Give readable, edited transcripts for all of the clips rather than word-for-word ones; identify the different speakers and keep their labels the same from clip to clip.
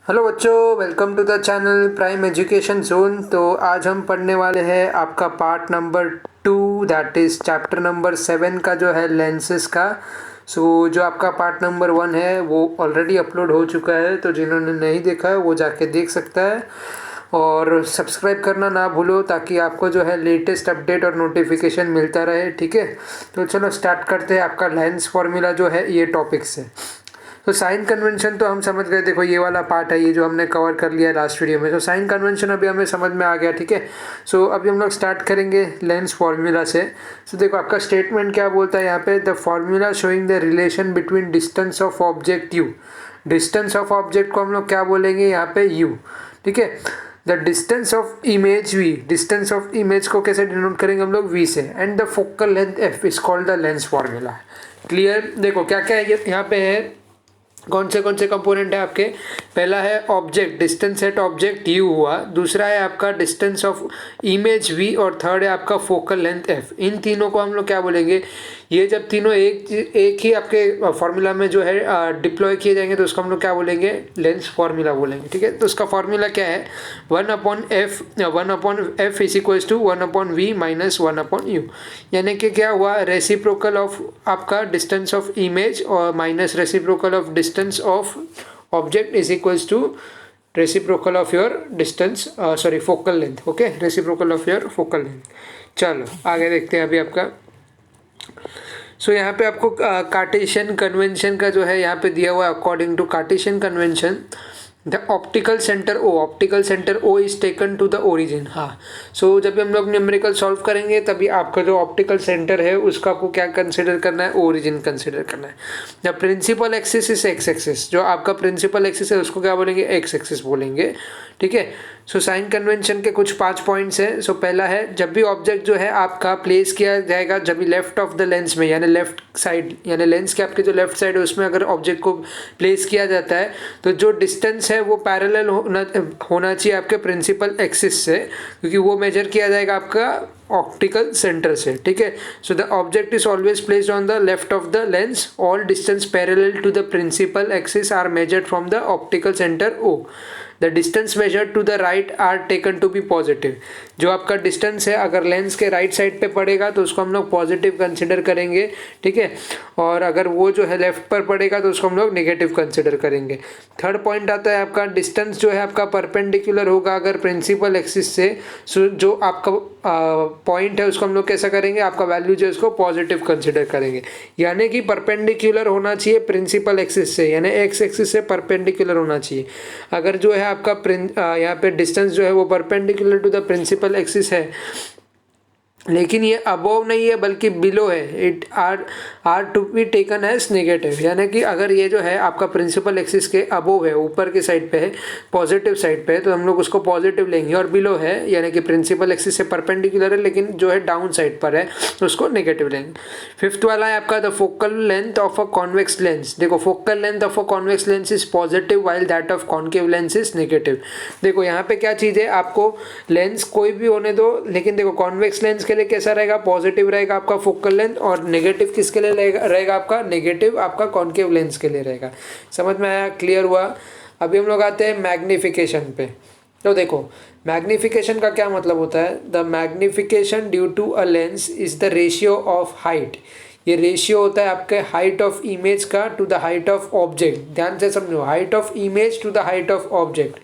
Speaker 1: Hello बच्चों, welcome to the channel prime education zone. तो आज हम पढ़ने वाले हैं आपका part number 2, that is chapter number 7 का जो है लेंसेज का। जो आपका पार्ट नंबर 1 है वो ऑलरेडी अपलोड हो चुका है, तो जिन्होंने नहीं देखा है वो जाके देख सकता है। और सब्सक्राइब करना ना भूलो ताकि आपको जो है लेटेस्ट अपडेट और नोटिफिकेशन मिलता रहे, ठीक है। तो चलो स्टार्ट करते हैं आपका लेंस फॉर्मूला जो है ये टॉपिक से। तो साइन कन्वेंशन तो हम समझ गए, देखो ये वाला पार्ट है, ये जो हमने कवर कर लिया लास्ट वीडियो में। तो साइन कन्वेंशन अभी हमें समझ में आ गया, ठीक है। अभी हम लोग स्टार्ट करेंगे लेंस फॉर्मूला से। देखो आपका स्टेटमेंट क्या बोलता है यहाँ पे, the formula showing the relation between distance of object you. Distance of object को हम लोग क्या बोलेंगे यहाँ पे, यू, ठीक है। The distance of image v, distance of image को कैसे डिनोट करेंगे हम लोग, वी से। And the focal length f is called the lens formula. Clear. देखो क्या क्या है यहाँ पे है, कौन से कंपोनेंट है आपके। पहला है object, distance at object u हुआ। दूसरा है आपका डिस्टेंस ऑफ इमेज वी, और थर्ड है आपका फोकल लेंथ एफ। इन तीनों को हम लोग क्या बोलेंगे, ये जब तीनों एक ही आपके फार्मूला में जो है डिप्लॉय किए जाएंगे तो उसको हम लोग क्या बोलेंगे, लेंस फार्मूला बोलेंगे, ठीक है। तो उसका फार्मूला क्या है, 1/f is equals to 1/v minus 1/u। यानी कि क्या हुआ, रेसिप्रोकल ऑफ आपका डिस्टेंस ऑफ इमेज और minus reciprocal of distance of object is equals to reciprocal of your distance, sorry focal length, okay, reciprocal of your focal length. चलो आगे देखते हैं अभी आपका। यहाँ पे आपको कार्टेशियन कन्वेंशन का जो है यहाँ पे दिया हुआ है। According to Cartesian convention the optical centre O is taken to the origin. हाँ, जब भी हम लोग न्यूमेरिकल सॉल्व करेंगे तभी आपका जो ऑप्टिकल सेंटर है उसका आपको क्या कंसिडर करना है, ओरिजिन कंसिडर करना है। The principal axis is x axis, जो आपका प्रिंसिपल एक्सिस है उसको क्या बोलेंगे, एक्स एक्सिस बोलेंगे, ठीक है। साइन कन्वेंशन के कुछ 5 पॉइंट्स हैं। पहला है, जब भी ऑब्जेक्ट जो है आपका प्लेस किया जाएगा, जब भी लेफ्ट ऑफ द लेंस में, यानी लेफ्ट साइड, यानी लेंस के आपके जो लेफ्ट साइड है उसमें अगर ऑब्जेक्ट को प्लेस किया जाता है तो जो डिस्टेंस है वो पैरेलल होना चाहिए आपके प्रिंसिपल एक्सिस से, क्योंकि वो मेजर किया जाएगा आपका ऑप्टिकल सेंटर से, ठीक है। The object is always placed on the left of the lens, all distance parallel to the principal axis are measured from the optical centre O. The distance measured to the right are taken to be positive. जो आपका distance है अगर lens के right side पे पड़ेगा तो उसको हम लोग पॉजिटिव कंसिडर करेंगे, ठीक है। और अगर वो जो है लेफ्ट पर पड़ेगा तो उसको हम लोग नेगेटिव कंसिडर करेंगे। थर्ड पॉइंट आता है आपका, डिस्टेंस जो है आपका परपेंडिकुलर होगा अगर प्रिंसिपल एक्सिस से। जो आपका पॉइंट है उसको हम लोग कैसा करेंगे, आपका वैल्यू जो है उसको पॉजिटिव कंसिडर करेंगे। यानी कि परपेंडिकुलर होना चाहिए प्रिंसिपल एक्सिस से, यानी एक्स एक्सिस से परपेंडिकुलर होना चाहिए। अगर जो है आपका यहाँ पे डिस्टेंस जो है वो perpendicular to the principal axis है, लेकिन ये अबोव नहीं है बल्कि बिलो है, it are to be taken as negative. यानी कि अगर ये जो है आपका प्रिंसिपल एक्सिस के अबोव है, ऊपर के साइड पे है, पॉजिटिव साइड पे है, तो हम लोग उसको पॉजिटिव लेंगे। और बिलो है यानी कि प्रिंसिपल एक्सिस से परपेंडिकुलर है लेकिन जो है डाउन साइड पर है तो उसको नेगेटिव लेंगे। फिफ्थ वाला है आपका, the focal length of a convex lens. देखो focal length of a convex lens is positive while that of concave lens is negative. देखो यहाँ पे क्या चीज़ है, आपको लेंस कोई भी होने दो, लेकिन देखो कॉन्वेक्स लेंस के लिए कैसा रहेगा, पॉजिटिव रहेगा आपका फोकल लेंथ, और नेगेटिव किसके लिए रहेगा आपका, नेगेटिव आपका कॉन्केव लेंस के लिए रहेगा। समझ में आया, क्लियर हुआ। अभी हम लोग आते हैं मैग्निफिकेशन पे। तो देखो मैग्निफिकेशन का क्या मतलब होता है, the magnification due to a lens is the ratio of height. ये रेशियो होता है आपके हाइट ऑफ इमेज का to the height of object. ध्यान से समझो, height of image to the height of object.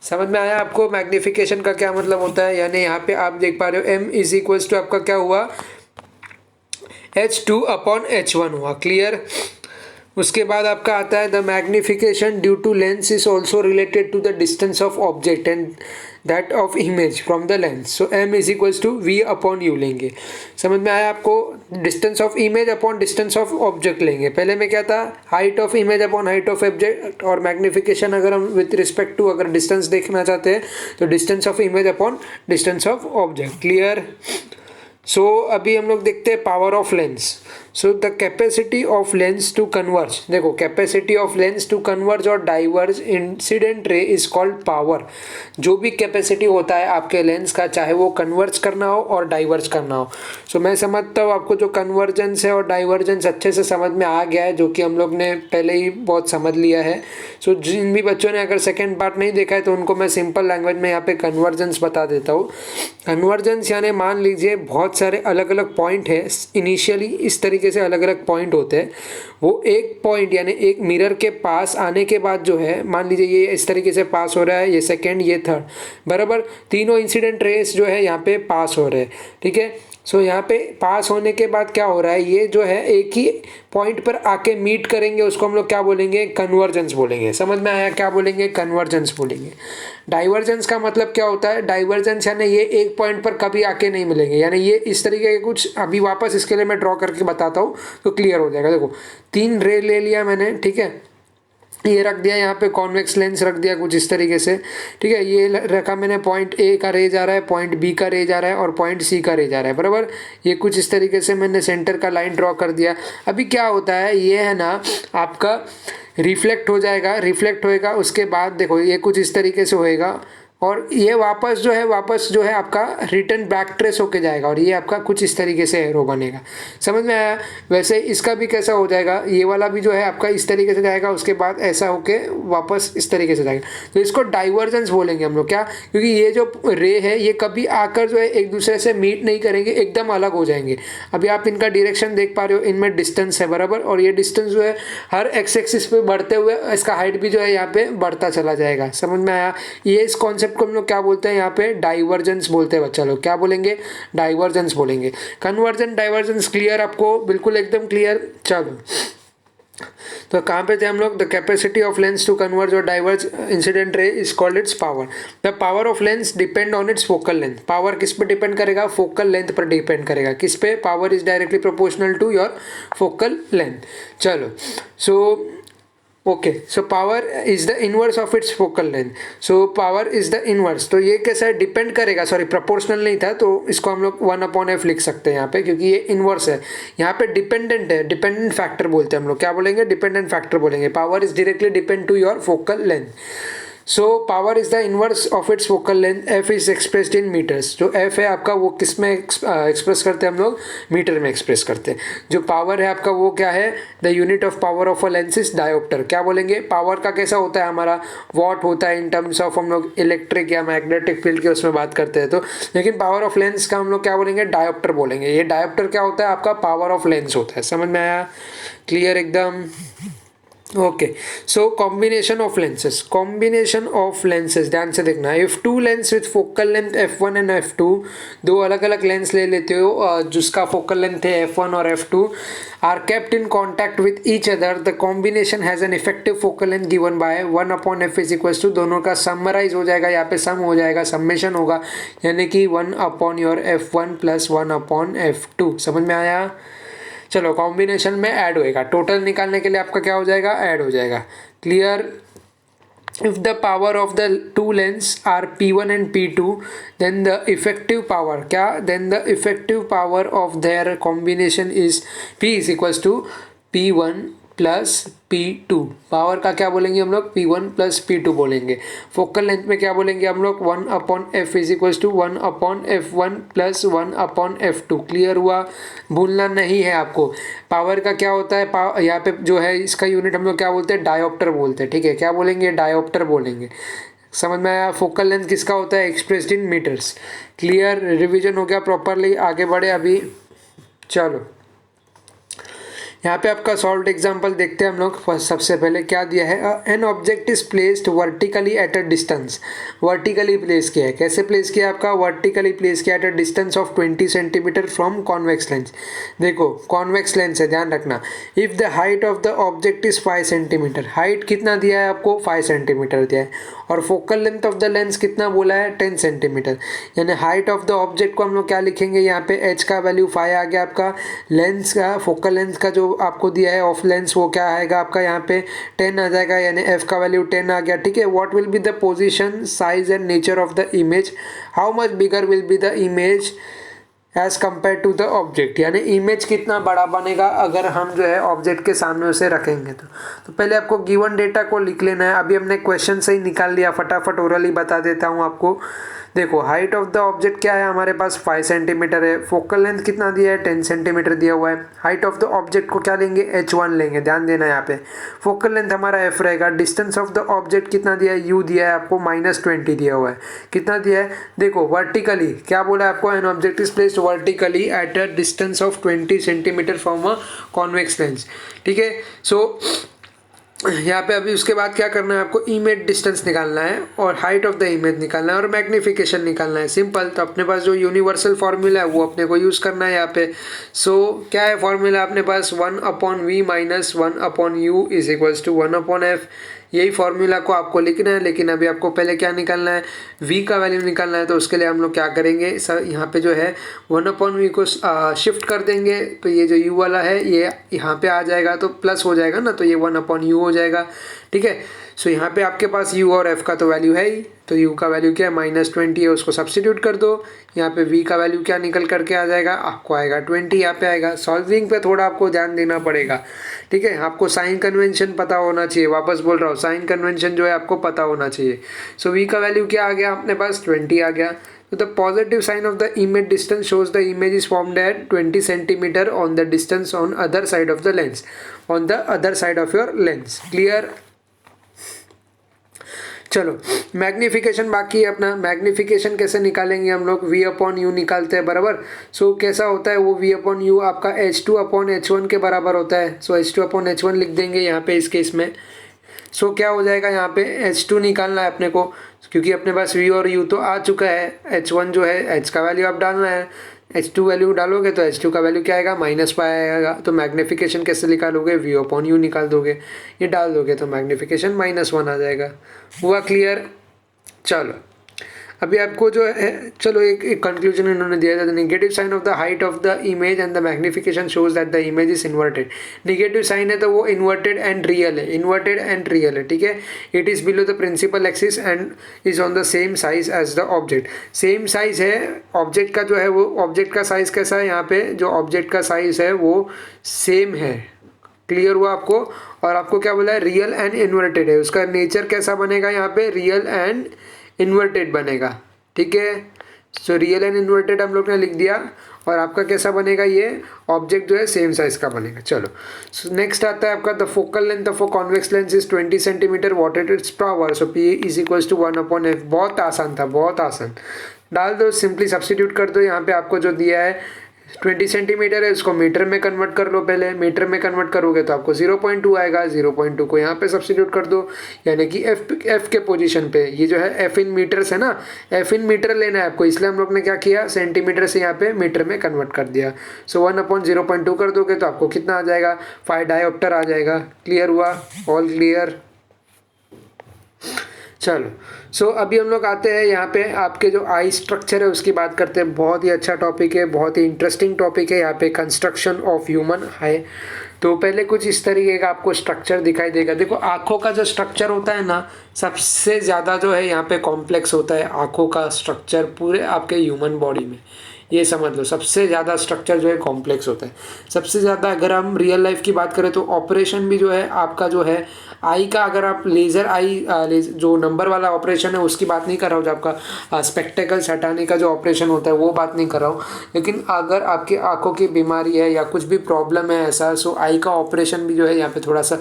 Speaker 1: समझ में आया आपको मैग्निफिकेशन का क्या मतलब होता है। यानी यहाँ पे आप देख पा रहे हो m इज इक्वल्स टू आपका क्या हुआ, h2/h1 हुआ, क्लियर। उसके बाद आपका आता है, the magnification due to lens is also related to the distance of object and that of image from the lens. m is equals to v/u लेंगे। समझ में आया आपको, distance of image upon distance of object लेंगे। पहले में क्या था, height of image upon height of object, और मैग्निफिकेशन अगर हम विथ रिस्पेक्ट टू अगर डिस्टेंस देखना चाहते हैं तो distance of image upon distance of object, clear. अभी हम लोग देखते हैं power of lens. So the capacity of lens to converge, देखो capacity of lens to converge और diverge incident ray is called power. जो भी कैपेसिटी होता है आपके लेंस का, चाहे वो कन्वर्ज करना हो और डाइवर्ज करना हो। सो मैं समझता हूँ आपको जो कन्वर्जेंस है और डाइवर्जेंस अच्छे से समझ में आ गया है, जो कि हम लोग ने पहले ही बहुत समझ लिया है। सो जिन भी बच्चों ने अगर सेकेंड पार्ट नहीं देखा है तो उनको मैं सिंपल लैंग्वेज में यहाँ पे कन्वर्जेंस बता देता हूँ। कन्वर्जेंस यानी मान लीजिए बहुत सारे अलग अलग पॉइंट है, इनिशियली इस तरीके से अलग अलग पॉइंट होते हैं। वो एक पॉइंट यानी एक मिरर के पास आने के बाद जो है, मान लीजिए ये इस तरीके से पास हो रहा है, ये सेकेंड ये थर्ड, बराबर तीनों इंसिडेंट रेस जो है यहाँ पे पास हो रहे हैं, ठीक है। सो यहाँ पे पास होने के बाद क्या हो रहा है, ये जो है एक ही पॉइंट पर आके मीट करेंगे, उसको हम लोग क्या बोलेंगे, कन्वर्जेंस बोलेंगे। समझ में आया, क्या बोलेंगे, कन्वर्जेंस बोलेंगे। डाइवर्जेंस का मतलब क्या होता है, डाइवर्जेंस यानी ये एक पॉइंट पर कभी आके नहीं मिलेंगे, यानी ये इस तरीके के कुछ, अभी वापस इसके लिए मैं ड्रॉ करके बताता हूँ तो क्लियर हो जाएगा। देखो 3 रे ले लिया मैंने, ठीक है, ये रख दिया यहाँ पे कॉन्वेक्स लेंस रख दिया कुछ इस तरीके से, ठीक है। ये रखा मैंने, पॉइंट ए का रे जा रहा है, पॉइंट बी का रे जा रहा है और पॉइंट सी का रे जा रहा है, बराबर। ये कुछ इस तरीके से मैंने सेंटर का लाइन ड्रॉ कर दिया। अभी क्या होता है, ये है ना आपका रिफ्लेक्ट हो जाएगा, रिफ्लेक्ट होएगा, उसके बाद देखो ये कुछ इस तरीके से होएगा और ये वापस जो है आपका रिटर्न बैक ट्रेस होके जाएगा और ये आपका कुछ इस तरीके से एरो बनेगा। समझ में आया। वैसे इसका भी कैसा हो जाएगा, ये वाला भी जो है आपका इस तरीके से जाएगा, उसके बाद ऐसा होके वापस इस तरीके से जाएगा। तो इसको डाइवर्जेंस बोलेंगे हम लोग, क्या, क्योंकि ये जो रे है ये कभी आकर जो है एक दूसरे से मीट नहीं करेंगे, एकदम अलग हो जाएंगे। अभी आप इनका डायरेक्शन देख पा रहे हो, इनमें डिस्टेंस है, बराबर, और ये डिस्टेंस जो है हर एक्स एक्सिस पे बढ़ते हुए इसका हाइट भी जो है यहाँ पे बढ़ता चला जाएगा। समझ में आया। ये इस कॉन्सेप्ट को हम लोग क्या बोलते हैं, यहाँ पे डाइवर्जेंस बोलते हैं बच्चा लोग। क्या बोलेंगे, डाइवर्जेंस बोलेंगे। कन्वर्जेंस डाइवर्जेंस क्लियर आपको, बिल्कुल एकदम क्लियर। चलो तो कहाँ पे थे हम लोग, the capacity of lens to converge और diverge incident ray is called its power. The power of lens depend on its focal length. Power किस पे डिपेंड करेगा, फोकल लेंथ पर डिपेंड करेगा। किस पे, power is directly proportional to your focal length. चलो so okay, so power is the inverse of its focal length. So power is the inverse, तो ये कैसा है, डिपेंड करेगा, सॉरी प्रोपोर्शनल नहीं था, तो इसको हम लोग 1/f लिख सकते हैं यहाँ पे, क्योंकि ये इनवर्स है। यहाँ पे डिपेंडेंट है, डिपेंडेंट फैक्टर बोलते हैं हम लोग। क्या बोलेंगे, डिपेंडेंट फैक्टर बोलेंगे। Power is directly depend to your focal length. So power is the inverse of its focal length. F is expressed in metres. जो एफ है आपका वो किस में एक्सप्रेस करते हैं हम लोग, मीटर में एक्सप्रेस करते हैं। जो पावर है आपका वो क्या है, the unit of power of a lens is dioptre. क्या बोलेंगे, पावर का कैसा होता है हमारा, वॉट होता है इन टर्म्स ऑफ, हम लोग इलेक्ट्रिक या मैग्नेटिक फील्ड के उसमें बात करते हैं तो, लेकिन पावर ऑफ लेंस का हम लोग क्या बोलेंगे, डायोप्टर बोलेंगे। ये डायोप्टर क्या होता है आपका, पावर ऑफ लेंस होता है। समझ में आया, क्लियर एकदम। Okay, so combination of lenses, combination of lenses ध्यान से देखना। If two lens with focal length f1 and f2, दो अलग अलग लेंस ले लेते हो जिसका फोकल लेंथ है f1 और f2, are kept in contact with each other, the combination has an effective focal length given by 1/f is equals to, दोनों का समराइज हो जाएगा, यहाँ पे सम हो जाएगा, सम्मेशन होगा, यानी कि 1/f1 प्लस 1/f2। समझ में आया। चलो कॉम्बिनेशन में ऐड होएगा, टोटल निकालने के लिए आपका क्या हो जाएगा, ऐड हो जाएगा। Clear. If the power of the two lens are P1 and P2, then the effective power, क्या, then the effective power of their combination is P is equals to P1 plus P2। Power का क्या बोलेंगे हम लोग, P1 plus P2 बोलेंगे। Focal length में क्या बोलेंगे हम लोग, 1/f is equals to 1/f1 plus 1/f2। Clear हुआ, भूलना नहीं है आपको। पावर का क्या होता है, यहाँ पे जो है इसका यूनिट हम लोग क्या बोलते हैं, डायोप्टर बोलते हैं, ठीक है। क्या बोलेंगे, डायोप्टर बोलेंगे। समझ में आया। फोकल लेंथ किसका होता है, expressed in metres. Clear, revision हो गया प्रॉपरली, आगे बढ़े अभी। चलो यहाँ पे आपका सॉल्व एग्जांपल देखते हैं हम लोग। सबसे पहले क्या दिया है, an object is placed vertically at a distance. Vertically place किया है, कैसे प्लेस किया आपका, वर्टिकली प्लेस किया at a distance of 20 centimetre from convex lens. देखो कॉन्वेक्स लेंस है, ध्यान रखना। If the height of the object is 5 centimetre, height कितना दिया है आपको, 5 सेंटीमीटर दिया है, और focal length of the lens कितना बोला है, 10 सेंटीमीटर। यानी हाइट ऑफ द ऑब्जेक्ट को हम लोग क्या लिखेंगे, यहाँ पे h का वैल्यू 5 आ गया आपका, लेंस का, फोकल लेंथ का जो आपको दिया है ऑफ लेंस वो क्या आएगा आपका, यहाँ पे 10 आ जाएगा, यानी f का वैल्यू 10 आ गया, ठीक है। What will be the position, size and nature of the image, how much bigger will be the image as compare to the object, यानी इमेज कितना बड़ा बनेगा अगर हम जो है ऑब्जेक्ट के सामने उसे रखेंगे तो पहले आपको गिवन डेटा को लिख लेना है। अभी हमने क्वेश्चन से ही निकाल लिया, फटाफट ओरली बता देता हूँ आपको। देखो हाइट ऑफ द ऑब्जेक्ट क्या है हमारे पास 5 सेंटीमीटर है, फोकल लेंथ कितना दिया है 10 सेंटीमीटर दिया हुआ है। हाइट ऑफ द ऑब्जेक्ट को क्या लेंगे h1 लेंगे, ध्यान देना यहाँ पे। फोकल लेंथ हमारा f रहेगा। डिस्टेंस ऑफ द ऑब्जेक्ट कितना दिया है u दिया है आपको -20 दिया हुआ है। कितना दिया है देखो, वर्टिकली क्या बोला है आपको, an object is placed vertically at a distance of 20 centimetre from a convex lens, ठीक है। सो यहाँ पे अभी उसके बाद क्या करना है आपको, इमेज डिस्टेंस निकालना है और हाइट ऑफ द इमेज निकालना है और मैग्निफिकेशन निकालना है। सिंपल, तो अपने पास जो यूनिवर्सल फॉर्मूला है वो अपने को यूज़ करना है यहाँ पे। सो क्या है फॉर्मूला अपने पास, 1/v minus 1/u is equals to 1/f। यही फॉर्मूला को आपको लिखना है, लेकिन अभी आपको पहले क्या निकालना है, v का वैल्यू निकालना है। तो उसके लिए हम लोग क्या करेंगे सर, यहाँ पे जो है 1/v को शिफ्ट कर देंगे, तो ये जो u वाला है ये यहाँ पे आ जाएगा, तो प्लस हो जाएगा ना, तो ये 1/u हो जाएगा, ठीक है। सो यहाँ पे आपके पास u और f का तो वैल्यू है ही, तो u का वैल्यू क्या है -20 है, उसको सब्स्टिट्यूट कर दो। यहाँ पे v का वैल्यू क्या निकल करके आ जाएगा, आपको आएगा 20, यहाँ पे आएगा। सॉल्विंग पे थोड़ा आपको ध्यान देना पड़ेगा, ठीक है। आपको साइन कन्वेंशन पता होना चाहिए, वापस बोल रहा हूँ, साइन कन्वेंशन जो है आपको पता होना चाहिए। सो v का वैल्यू क्या आ गया अपने पास, 20 आ गया। So the positive sign of the image distance shows the image is formed at 20 centimeter on the distance on other side of the lens, on the other side of your lens, clear। चलो magnification बाकी है अपना। Magnification कैसे निकालेंगे हम लोग, v/u निकालते हैं बराबर। सो कैसा होता है वो v/u आपका h2/h1 के बराबर होता है। सो h2/h1 लिख देंगे यहाँ पे इस केस में। सो क्या हो जाएगा यहाँ पे, h2 निकालना है अपने को, क्योंकि अपने पास v और u तो आ चुका है। h1 जो है h का वैल्यू आप डालना है, h2 वैल्यू डालोगे तो h2 का वैल्यू क्या आएगा, -π आएगा। तो मैग्निफिकेशन कैसे निकालोगे, v/u निकाल दोगे, ये डाल दोगे तो मैग्निफिकेशन -1 आ जाएगा। हुआ क्लियर। चलो अभी आपको जो है, चलो एक कंक्लूजन इन्होंने दिया था, negative sign of the height of the image and the magnification shows that the image is inverted. Negative sign है तो वो इन्वर्टेड एंड रियल है, इन्वर्टेड एंड रियल है, ठीक है। It is below the principal axis and is on the same size as the object. Same size है object का, जो है वो ऑब्जेक्ट का साइज कैसा है, यहाँ पे जो ऑब्जेक्ट का साइज है वो सेम है। क्लियर हुआ आपको। और आपको क्या बोला है, रियल एंड इन्वर्टेड है, उसका नेचर कैसा बनेगा यहाँ पे, रियल एंड इन्वर्टेड बनेगा, ठीक है। सो रियल एंड इन्वर्टेड हम लोग ने लिख दिया। और आपका कैसा बनेगा, ये ऑब्जेक्ट जो है सेम साइज का बनेगा। चलो सो नेक्स्ट आता है आपका, the focal length of a convex lens is 20 centimetre, what is its power. So p is equals to 1/f। बहुत आसान था, बहुत आसान। डाल दो, सिंपली सब्स्टिट्यूट कर दो। यहाँ पे आपको जो दिया है 20 सेंटीमीटर है, उसको मीटर में कन्वर्ट कर लो। पहले मीटर में कन्वर्ट करोगे तो आपको 0.2 आएगा। 0.2 को यहाँ पे सब्स्टिट्यूट कर दो, यानी कि एफ के पोजीशन पे। ये जो है एफ इन मीटर्स है ना, एफ इन मीटर लेना है आपको, इसलिए हम लोग ने क्या किया, सेंटीमीटर से यहाँ पे मीटर में कन्वर्ट कर दिया। सो 1/0.2 कर दोगे तो आपको कितना आ जाएगा, 5 डायोप्टर आ जाएगा। क्लियर हुआ, ऑल क्लियर। चलो सो अभी हम लोग आते हैं यहाँ पे आपके जो आई स्ट्रक्चर है उसकी बात करते हैं। बहुत ही अच्छा टॉपिक है, बहुत ही इंटरेस्टिंग टॉपिक है। यहाँ पे कंस्ट्रक्शन ऑफ ह्यूमन है। तो पहले कुछ इस तरीके का आपको स्ट्रक्चर दिखाई देगा। देखो आँखों का जो स्ट्रक्चर होता है ना, सबसे ज़्यादा जो है यहाँ पे कॉम्प्लेक्स होता है आँखों का स्ट्रक्चर पूरे आपके ह्यूमन बॉडी में। ये समझ लो, सबसे ज़्यादा स्ट्रक्चर जो है कॉम्प्लेक्स होता है। सबसे ज़्यादा अगर हम रियल लाइफ की बात करें तो ऑपरेशन भी जो है आपका जो है आई का, अगर आप लेज़र आई जो नंबर वाला ऑपरेशन है उसकी बात नहीं कर रहा हूँ, जो आपका स्पेक्टेकल्स हटाने का जो ऑपरेशन होता है वो बात नहीं कर रहा हूँ। लेकिन अगर आपकी आँखों की बीमारी है या कुछ भी प्रॉब्लम है ऐसा, सो आई का ऑपरेशन भी जो है यहाँ पे थोड़ा सा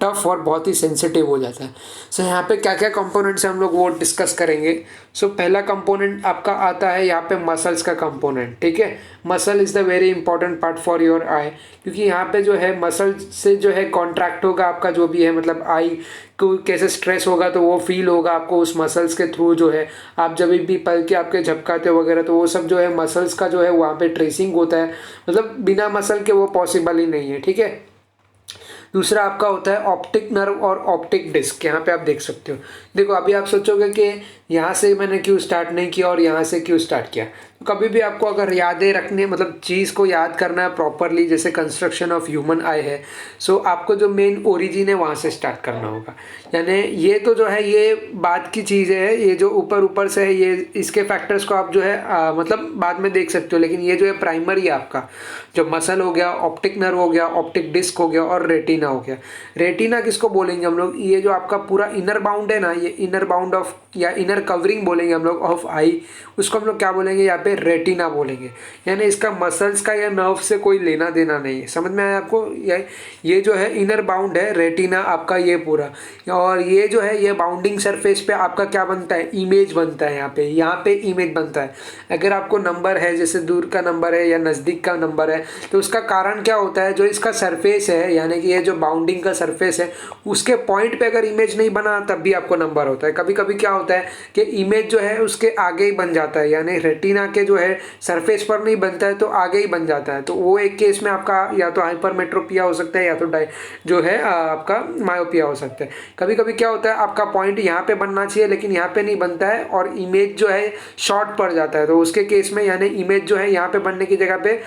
Speaker 1: टफ और बहुत ही सेंसिटिव हो जाता है। सो यहाँ पे क्या क्या कंपोनेंट्स हैं हम लोग वो डिस्कस करेंगे। सो पहला कंपोनेंट आपका आता है यहाँ पे मसल्स का कंपोनेंट, ठीक है। Muscle is the very important part for your eye, क्योंकि यहाँ पे जो है मसल से जो है कॉन्ट्रैक्ट होगा आपका जो भी है, मतलब आई को कैसे स्ट्रेस होगा तो वो फील होगा आपको उस मसल्स के थ्रू। जो है आप जब भी पल के आपके झपकाते वगैरह तो वो सब जो है मसल्स का जो है वहाँ पे ट्रेसिंग होता है, मतलब बिना मसल के वो पॉसिबल ही नहीं है, ठीक है। दूसरा आपका होता है ऑप्टिक नर्व और ऑप्टिक डिस्क। यहाँ पे आप देख सकते हो। देखो अभी आप सोचोगे कि यहाँ से मैंने क्यों स्टार्ट नहीं किया और यहाँ से क्यों स्टार्ट किया। कभी भी आपको अगर यादें रखनी मतलब चीज़ को याद करना है प्रॉपरली, जैसे कंस्ट्रक्शन ऑफ ह्यूमन आई है, सो आपको जो मेन ओरिजिन है वहाँ से स्टार्ट करना होगा। यानी ये तो जो है ये बात की चीज़ें है, ये जो ऊपर ऊपर से है ये इसके फैक्टर्स को आप जो है मतलब बाद में देख सकते हो, लेकिन ये जो है प्राइमरी है आपका, जो मसल हो गया, ऑप्टिक नर्व हो गया, ऑप्टिक डिस्क हो गया और रेटिना हो गया। रेटिना किसको बोलेंगे हम लोग, ये जो आपका पूरा इनर बाउंड है ना, ये इनर बाउंड ऑफ या इनर कवरिंग बोलेंगे हम लोग ऑफ आई, उसको हम लोग क्या बोलेंगे यहाँ पे, रेटिना बोलेंगे। यानी इसका मसल्स का या नर्व से कोई लेना देना नहीं है। समझ में आया आपको? ये जो है इनर बाउंड है रेटिना आपका, ये पूरा, और ये जो है ये बाउंडिंग सरफेस पे आपका क्या बनता है, इमेज बनता है। यहाँ पे इमेज बनता है। अगर आपको नंबर है, जैसे दूर का नंबर है या नज़दीक का नंबर है, तो उसका कारण क्या होता है, जो इसका सरफेस है यानी कि ये जो बाउंडिंग का सरफेस है उसके पॉइंट पे अगर इमेज नहीं बना तब भी आपको नंबर होता है। कभी कभी क्या होता है कि इमेज जो है उसके आगे ही बन जाता है, यानी रेटिना के जो है सरफेस पर नहीं बनता है तो आगे ही बन जाता है। तो वो एक केस में आपका या तो हाइपरमेट्रोपिया हो सकता है या तो जो है आपका मायोपिया हो सकता है। कभी कभी क्या होता है आपका पॉइंट यहाँ पे बनना चाहिए लेकिन यहाँ पे नहीं बनता है और इमेज जो है शॉर्ट पड़ जाता है, तो उसके केस में यानी इमेज जो है यहाँ पे बनने की जगह पे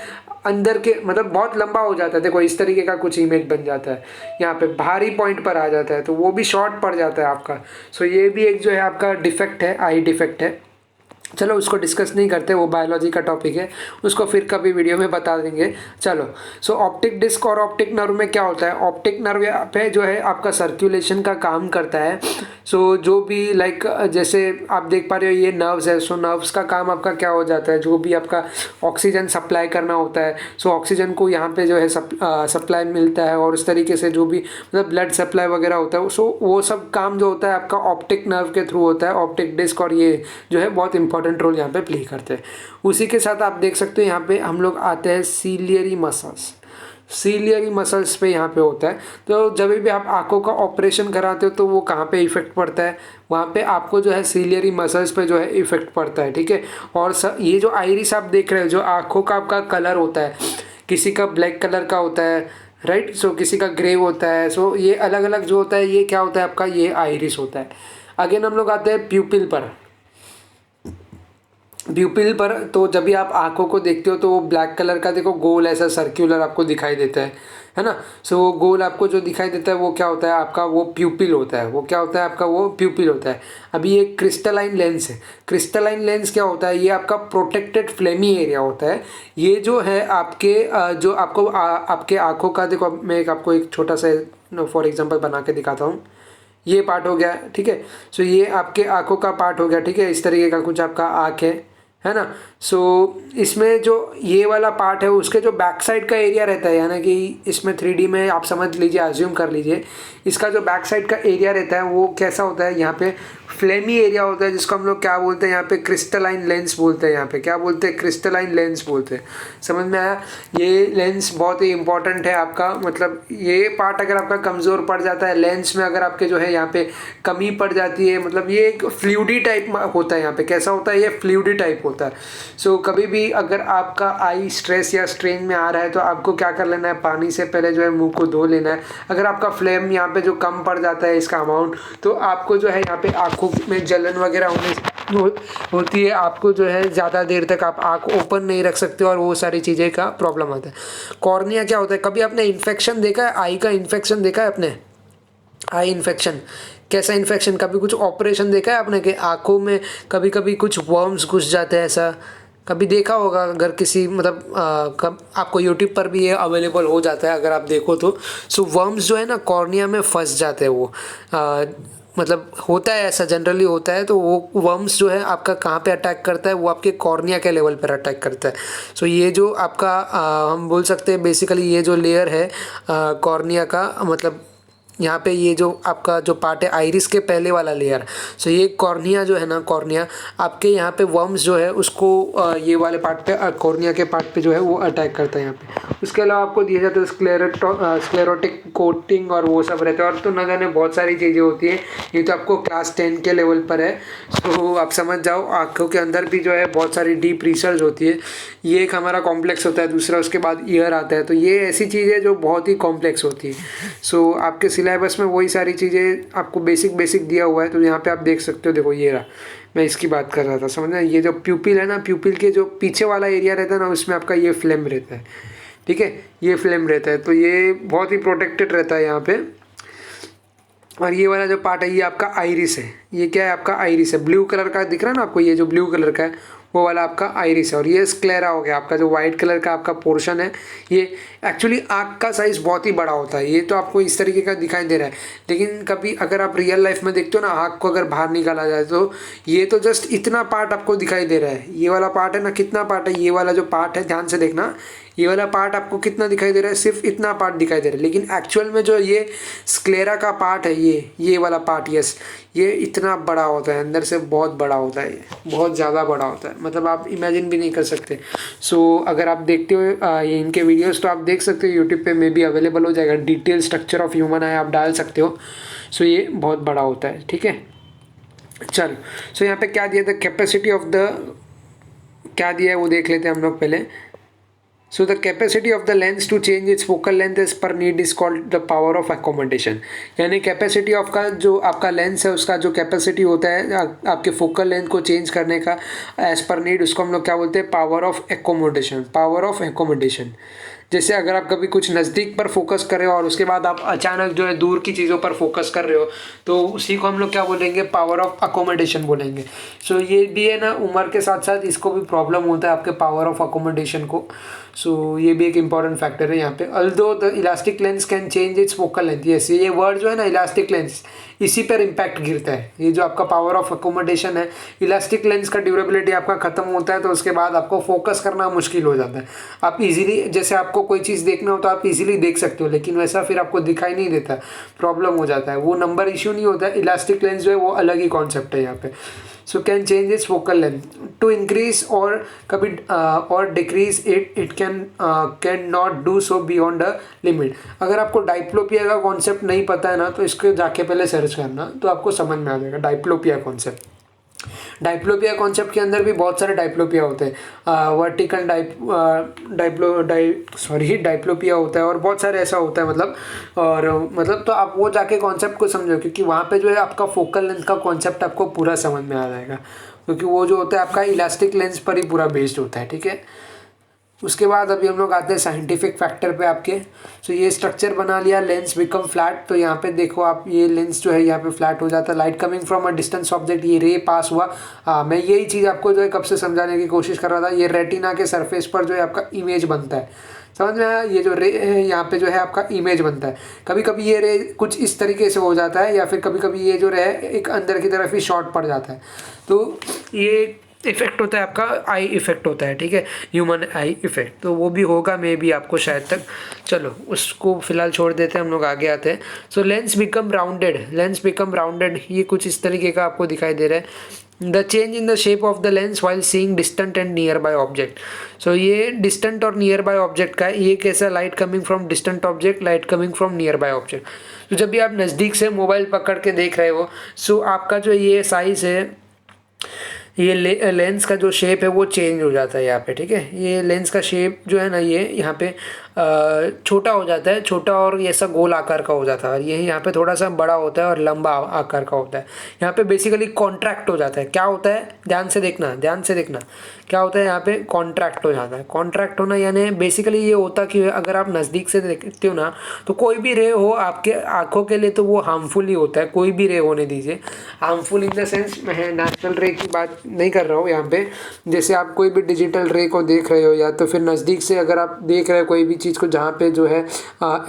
Speaker 1: अंदर के मतलब बहुत लंबा हो जाता है। देखो इस तरीके का कुछ इमेज बन जाता है, यहाँ पे भारी पॉइंट पर आ जाता है तो वो भी शॉर्ट पड़ जाता है आपका। सो ये भी एक जो है आपका डिफेक्ट है, आई डिफेक्ट है। चलो उसको डिस्कस नहीं करते, वो बायोलॉजी का टॉपिक है, उसको फिर कभी वीडियो में बता देंगे। चलो सो ऑप्टिक डिस्क और ऑप्टिक नर्व में क्या होता है, ऑप्टिक नर्व यहाँ पे जो है आपका सर्कुलेशन का काम करता है। सो जो भी लाइक जैसे आप देख पा रहे हो ये नर्व्स है, सो नर्व्स का काम आपका क्या हो जाता है, जो भी आपका ऑक्सीजन सप्लाई करना होता है, सो ऑक्सीजन को यहाँ पे जो है सप्लाई मिलता है और इस तरीके से जो भी मतलब ब्लड सप्लाई वगैरह होता है, सो वो सब काम जो होता है आपका ऑप्टिक नर्व के थ्रू होता है, ऑप्टिक डिस्क, और ये जो है बहुत इंपॉर्टेंट रोल यहाँ पे प्ले करते हैं। उसी के साथ आप देख सकते हो यहाँ पे हम लोग आते हैं सीलियरी मसल्स। सीलियरी मसल्स पे यहाँ पे होता है, तो जब भी आप आंखों का ऑपरेशन कराते हो तो वो कहाँ पे इफेक्ट पड़ता है, वहाँ पे आपको जो है सीलियरी मसल्स पे जो है इफेक्ट पड़ता है। ठीक है, और ये जो आइरिस आप देख रहे हो, जो आंखों का आपका कलर होता है, किसी का ब्लैक कलर का होता है, राइट, सो किसी का ग्रे होता है, सो ये अलग अलग जो होता है ये क्या होता है आपका, ये आइरिस होता है। अगेन हम लोग आते हैं प्यूपिल पर। प्यूपिल पर तो जब भी आप आंखों को देखते हो तो वो ब्लैक कलर का देखो गोल ऐसा सर्कुलर आपको दिखाई देता है ना। सो वो गोल आपको जो दिखाई देता है वो क्या होता है आपका, वो प्यूपिल होता है। वो क्या होता है आपका, वो प्यूपिल होता है। अभी ये क्रिस्टलाइन लेंस है। क्रिस्टलाइन लेंस क्या होता है, ये आपका प्रोटेक्टेड फ्लेमी एरिया होता है। ये जो है आपके जो आपको आपके आंखों का देखो, मैं आपको एक छोटा सा फॉर एग्जाम्पल बना के दिखाता हूँ। ये पार्ट हो गया, ठीक है। सो ये आपके आंखों का पार्ट हो गया, ठीक है। इस तरीके का कुछ आपका आँख है ना। सो इसमें जो ये वाला पार्ट है उसके जो बैक साइड का एरिया रहता है, यानी कि इसमें 3D में आप समझ लीजिए, अज्यूम कर लीजिए, इसका जो बैक साइड का एरिया रहता है वो कैसा होता है, यहाँ पे फ्लेमी एरिया होता है, जिसको हम लोग क्या बोलते हैं यहाँ पे, क्रिस्टलाइन लेंस बोलते हैं। यहाँ पे क्या बोलते हैं, क्रिस्टलाइन लेंस बोलते हैं। समझ में आया? ये लेंस बहुत ही इंपॉर्टेंट है आपका, मतलब ये पार्ट अगर आपका कमज़ोर पड़ जाता है, लेंस में अगर आपके जो है यहाँ पे कमी पड़ जाती है, मतलब ये एक फ्लूइडी टाइप होता है। यहाँ पे कैसा होता है, ये फ्लूइडी टाइप होता है। सो कभी भी अगर आपका आई स्ट्रेस या स्ट्रेन में आ रहा है तो आपको क्या कर लेना है, पानी से पहले जो है मुंह को धो लेना है। अगर आपका फ्लेम यहाँ पे जो कम पड़ जाता है इसका अमाउंट, तो आपको जो है यहाँ पे आँखों में जलन वगैरह होती है, आपको जो है ज़्यादा देर तक आप आँख ओपन नहीं रख सकते और वो सारी चीज़ें का प्रॉब्लम आता है। कॉर्निया क्या होता है, कभी आपने इन्फेक्शन देखा है, आई का इन्फेक्शन देखा है आपने, आई इन्फेक्शन, कैसा इन्फेक्शन, कभी कुछ ऑपरेशन देखा है आपने कि आँखों में कभी कभी कुछ वर्म्स घुस जाते हैं, ऐसा कभी देखा होगा? अगर किसी मतलब आपको यूट्यूब पर भी ये अवेलेबल हो जाता है अगर आप देखो तो। सो वर्म्स जो है ना कॉर्निया में फंस जाते हैं, वो मतलब होता है ऐसा, जनरली होता है। तो वो वर्म्स जो है आपका कहाँ पे अटैक करता है, वो आपके कॉर्निया के लेवल पर अटैक करता है। सो ये जो आपका हम बोल सकते हैं बेसिकली ये जो लेयर है कॉर्निया का, मतलब यहाँ पे ये जो आपका जो पार्ट है आइरिस के पहले वाला लेयर, सो ये कॉर्निया जो है ना, कॉर्निया आपके यहाँ पे वर्म्स जो है उसको ये वाले पार्ट पे, कॉर्निया के पार्ट पे जो है वो अटैक करता है यहाँ पे। उसके अलावा आपको दिए जाते हैं स्क्लेरोटिक कोटिंग और वो सब रहता है, और तो न जाने बहुत सारी चीज़ें होती हैं। ये तो आपको क्लास 10 के लेवल पर है, सो आप समझ जाओ। आँखों के अंदर भी जो है बहुत सारी डीप रिसर्च होती है। ये एक हमारा कॉम्प्लेक्स होता है, दूसरा उसके बाद ईयर आता है। तो ये ऐसी चीज़ है जो बहुत ही कॉम्प्लेक्स होती है। सो आपके सिलेबस में वही सारी चीज़ें आपको बेसिक बेसिक दिया हुआ है। तो यहाँ पे आप देख सकते हो, देखो ये रहा, मैं इसकी बात कर रहा था, समझना। ये जो प्यूपिल है ना, प्यूपिल के जो पीछे वाला एरिया रहता है ना, उसमें आपका ये फ्लेम रहता है, ठीक है, ये फ्लेम रहता है। तो ये बहुत ही प्रोटेक्टेड रहता है यहाँ पे। और ये वाला जो पार्ट है ये आपका आइरिस है। ये क्या है, आपका आइरिस है, ब्लू कलर का दिख रहा है ना आपको, ये जो ब्लू कलर का है वो वाला आपका आइरिस है। और ये स्क्लेरा हो गया आपका, जो वाइट कलर का आपका पोर्शन है। ये एक्चुअली आँख का साइज़ बहुत ही बड़ा होता है। ये तो आपको इस तरीके का दिखाई दे रहा है, लेकिन कभी अगर आप रियल लाइफ में देखते हो ना, आँख को अगर बाहर निकाला जाए तो ये तो जस्ट इतना पार्ट आपको दिखाई दे रहा है। ये वाला पार्ट है ना, कितना पार्ट है, ये वाला जो पार्ट है, ध्यान से देखना, ये वाला पार्ट आपको कितना दिखाई दे रहा है, सिर्फ इतना पार्ट दिखाई दे रहा है। लेकिन एक्चुअल में जो ये स्क्लेरा का पार्ट है, ये वाला पार्ट, यस, ये इतना बड़ा होता है, अंदर से बहुत बड़ा होता है, ये बहुत ज़्यादा बड़ा होता है, मतलब आप इमेजिन भी नहीं कर सकते। सो अगर आप देखते हो ये इनके वीडियोस, तो आप देख सकते हो यूट्यूब पे में भी अवेलेबल हो जाएगा, डिटेल स्ट्रक्चर ऑफ ह्यूमन आई आप डाल सकते हो। सो ये बहुत बड़ा होता है, ठीक है। चलो, सो यहाँ पे क्या दिया था, कैपेसिटी ऑफ द, क्या दिया है वो देख लेते हैं हम लोग पहले। So the capacity of the lens to change its focal length as per need is called the power of accommodation। यानी कैपेसिटी ऑफ का जो आपका लेंस है उसका जो कैपेसिटी होता है आपके फोकल लेंथ को चेंज करने का एज पर नीड, उसको हम लोग क्या बोलते हैं, power of accommodation. Power of accommodation, जैसे अगर आप कभी कुछ नज़दीक पर फोकस कर रहे हो और उसके बाद आप अचानक जो है दूर की चीज़ों पर फोकस कर रहे हो, तो उसी को हम लोग क्या बोलेंगे, पावर ऑफ अकोमोडेशन बोलेंगे। सो ये भी है ना, उम्र के साथ साथ इसको भी प्रॉब्लम होता है आपके पावर ऑफ अकोमोडेशन को। सो ये भी एक इंपॉर्टेंट फैक्टर है यहाँ पे। Although the elastic lens can change its focal length, yes, ये वर्ड जो है ना इलास्टिक लेंस, इसी पर इम्पैक्ट गिरता है। ये जो आपका पावर ऑफ अकोमोडेशन है, इलास्टिक लेंस का ड्यूरेबिलिटी आपका खत्म होता है तो उसके बाद आपको फोकस करना मुश्किल हो जाता है। आप इजीली, जैसे आपको कोई चीज़ देखना हो तो आप इजीली देख सकते हो, लेकिन वैसा फिर आपको दिखाई नहीं देता, प्रॉब्लम हो जाता है। वो नंबर इशू नहीं होता है, इलास्टिक लेंस जो है वो अलग ही कॉन्सेप्ट है यहाँ पे। So can change its focal length to increase और कभी और decrease it can not do so beyond a limit. अगर आपको डाइप्लोपिया का कॉन्सेप्ट नहीं पता है ना, तो इसको जाके पहले सर्च करना, तो आपको समझ में आ जाएगा डाइप्लोपिया कॉन्सेप्ट। डाइप्लोपिया कॉन्सेप्ट के अंदर भी बहुत सारे डाइप्लोपिया होते हैं, वर्टिकल डाइप्लोपिया होता है और बहुत सारे ऐसा होता है, मतलब तो आप वो जाके कॉन्सेप्ट को समझो, क्योंकि वहाँ पे जो है आपका फोकल लेंथ का कॉन्सेप्ट आपको पूरा समझ में आ जाएगा, क्योंकि वो जो होता है आपका इलास्टिक लेंस पर ही पूरा बेस्ड होता है, ठीक है। उसके बाद अभी हम लोग आते हैं साइंटिफिक फैक्टर पे आपके। सो ये स्ट्रक्चर बना लिया, लेंस बिकम फ्लैट। तो यहाँ पे देखो आप, ये लेंस जो है यहाँ पे फ्लैट हो जाता है। Light coming from a distance object, ये रे पास हुआ। मैं यही चीज़ आपको जो है कब से समझाने की कोशिश कर रहा था। ये रेटिना के सरफेस पर जो है आपका इमेज बनता है, समझ में आया। ये जो रे है यहाँ पे जो है आपका इमेज बनता है। कभी कभी ये रे कुछ इस तरीके से हो जाता है, या फिर कभी कभी ये जो रे एक अंदर की तरफ ही शॉर्ट पड़ जाता है। तो ये इफेक्ट होता है आपका, आई इफेक्ट होता है, ठीक है, ह्यूमन आई इफेक्ट। तो वो भी होगा मे भी आपको शायद तक। चलो उसको फिलहाल छोड़ देते हैं, हम लोग आगे आते हैं। So lens become rounded, lens become rounded, ये कुछ इस तरीके का आपको दिखाई दे रहा है। The change in the shape of the lens while seeing distant and near by object. So ये डिस्टेंट और नियर बाय ऑब्जेक्ट का, ये कैसा, light coming from distant object, light coming from near by object. तो जब भी आप नज़दीक से मोबाइल पकड़ के देख रहे हो, सो आपका जो ये साइज है, ये लेंस का जो शेप है वो चेंज हो जाता है यहाँ पे, ठीक है। ये लेंस का शेप जो है ना, ये यहाँ पे छोटा हो जाता है, छोटा और ये ऐसा गोल आकार का हो जाता है, और यही यहाँ पे थोड़ा सा बड़ा होता है और लंबा आकार का होता है। यहाँ पे बेसिकली कॉन्ट्रैक्ट हो जाता है। क्या होता है, ध्यान से देखना, ध्यान से देखना, क्या होता है यहाँ पे, कॉन्ट्रैक्ट हो जाता है। कॉन्ट्रैक्ट होना यानी बेसिकली ये होता कि अगर आप नज़दीक से देखते हो ना, तो कोई भी रे हो आपके आँखों के लिए तो वो हार्मफुल ही होता है। कोई भी रे होने दीजिए, हार्मफुल इन द सेंस मैं नेचुरल रे की बात नहीं कर रहा हूँ यहाँ पे। जैसे आप कोई भी डिजिटल रे को देख रहे हो, या तो फिर नज़दीक से अगर आप देख रहे हो कोई भी चीज़ को जहाँ पे जो है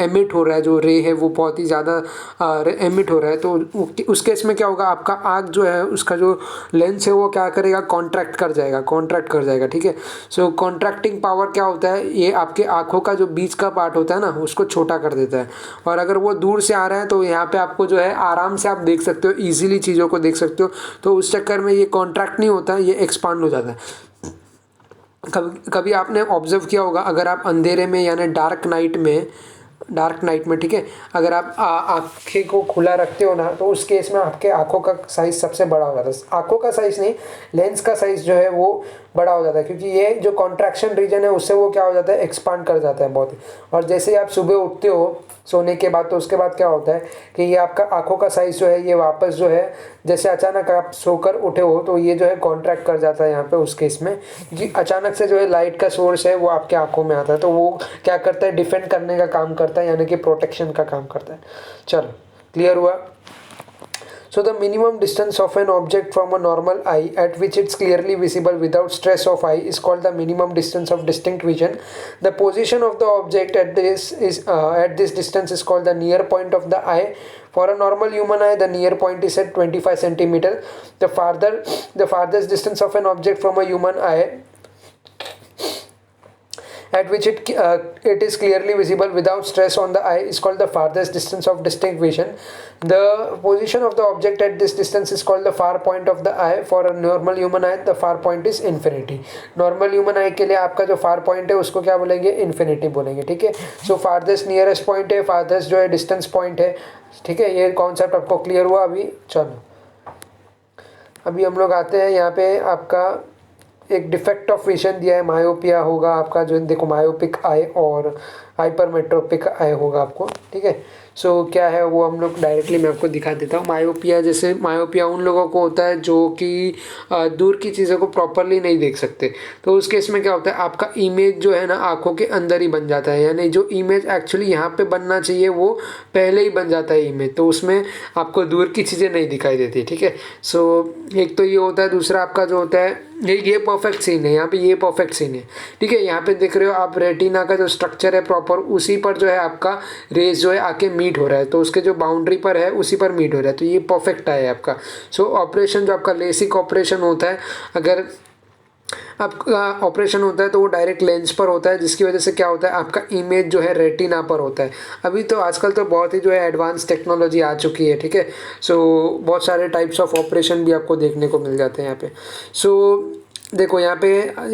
Speaker 1: एमिट हो रहा है, जो रे है वो बहुत ही ज़्यादा एमिट हो रहा है, तो उस केस में क्या होगा, आपका आँख जो है उसका जो लेंस है वो क्या करेगा, कॉन्ट्रैक्ट कर जाएगा, ठीक है। सो कॉन्ट्रैक्टिंग पावर क्या होता है, ये आपके आँखों का जो बीच का पार्ट होता है ना, उसको छोटा कर देता है। और अगर वो दूर से आ रहा है तो यहाँ पे आपको जो है आराम से आप देख सकते हो, ईजिली चीज़ों को देख सकते हो। तो उस चक्कर में ये कॉन्ट्रैक्ट नहीं होता, ये एक्सपांड हो जाता है। कभी आपने ऑब्जर्व किया होगा, अगर आप अंधेरे में यानी डार्क नाइट में डार्क नाइट में, ठीक है। अगर आप आँखें को खुला रखते हो ना, तो उस केस में आपके आँखों का साइज़ सबसे बड़ा हो जाता है। आँखों का साइज़ नहीं, लेंस का साइज़ जो है वो बड़ा हो जाता है, क्योंकि ये जो कॉन्ट्रैक्शन रीजन है उससे वो क्या हो जाता है, एक्सपांड कर जाता है बहुत ही। और जैसे ही आप सुबह उठते हो सोने के बाद, तो उसके बाद क्या होता है कि ये आपका आँखों का साइज़ जो है ये वापस जो है, जैसे अचानक आप सोकर उठे हो तो ये जो है कॉन्ट्रैक्ट कर जाता है यहाँ पे उस केस में, कि अचानक से जो है लाइट का सोर्स है वो आपके आँखों में आता है, तो वो क्या करता है, डिफेंड करने का काम करता है, यानी कि प्रोटेक्शन का काम करता है। चलो, क्लियर हुआ। So the minimum distance of an object from a normal eye at which it's clearly visible without stress of eye is called the minimum distance of distinct vision. The position of the object at this distance is called the near point of the eye. For a normal human eye, the near point is at 25 centimeter. The farthest distance of an object from a human eye at which it is clearly visible without stress on the eye is called the farthest distance of distinct vision. The position of the object at this distance is called the far point of the eye. For a normal human eye, the far point is infinity. Normal human eye के लिए आपका जो far point है उसको क्या बोलेंगे, infinity बोलेंगे, ठीक है। So farthest nearest point है, farthest जो है distance point है, ठीक है। ये कॉन्सेप्ट आपको क्लियर हुआ अभी। चलो, अभी हम लोग आते हैं यहाँ पे, आपका एक डिफेक्ट ऑफ विजन दिया है, मायोपिया होगा आपका, जो देखो मायोपिक आई और हाइपरमेट्रोपिक आई होगा आपको, ठीक है। सो क्या है वो हम लोग डायरेक्टली मैं आपको दिखा देता हूँ। मायोपिया, जैसे मायोपिया उन लोगों को होता है जो कि दूर की चीज़ों को प्रॉपरली नहीं देख सकते, तो उस केस में क्या होता है, आपका इमेज जो है ना आँखों के अंदर ही बन जाता है, यानी जो इमेज एक्चुअली यहाँ पे बनना चाहिए वो पहले ही बन जाता है इमेज, तो उसमें आपको दूर की चीज़ें नहीं दिखाई देती, ठीक है। सो एक तो ये होता है, दूसरा आपका जो होता है ये परफेक्ट सीन है, यहाँ पे ये परफेक्ट सीन है, ठीक है। यहाँ पे देख रहे हो आप, रेटिना का जो स्ट्रक्चर है प्रॉपर, उसी पर जो है आपका रेज जो है आके मीट हो रहा है, तो उसके जो बाउंड्री पर है उसी पर मीट हो रहा है, तो ये परफेक्ट है आपका। सो ऑपरेशन जो आपका लेसिक ऑपरेशन होता है, अगर आपका ऑपरेशन होता है तो वो डायरेक्ट लेंस पर होता है, जिसकी वजह से क्या होता है, आपका इमेज जो है रेटिना पर होता है। अभी तो आजकल तो बहुत ही जो है एडवांस टेक्नोलॉजी आ चुकी है, ठीक है। सो बहुत सारे टाइप्स ऑफ ऑपरेशन भी आपको देखने को मिल जाते हैं यहाँ पे। सो देखो यहाँ पे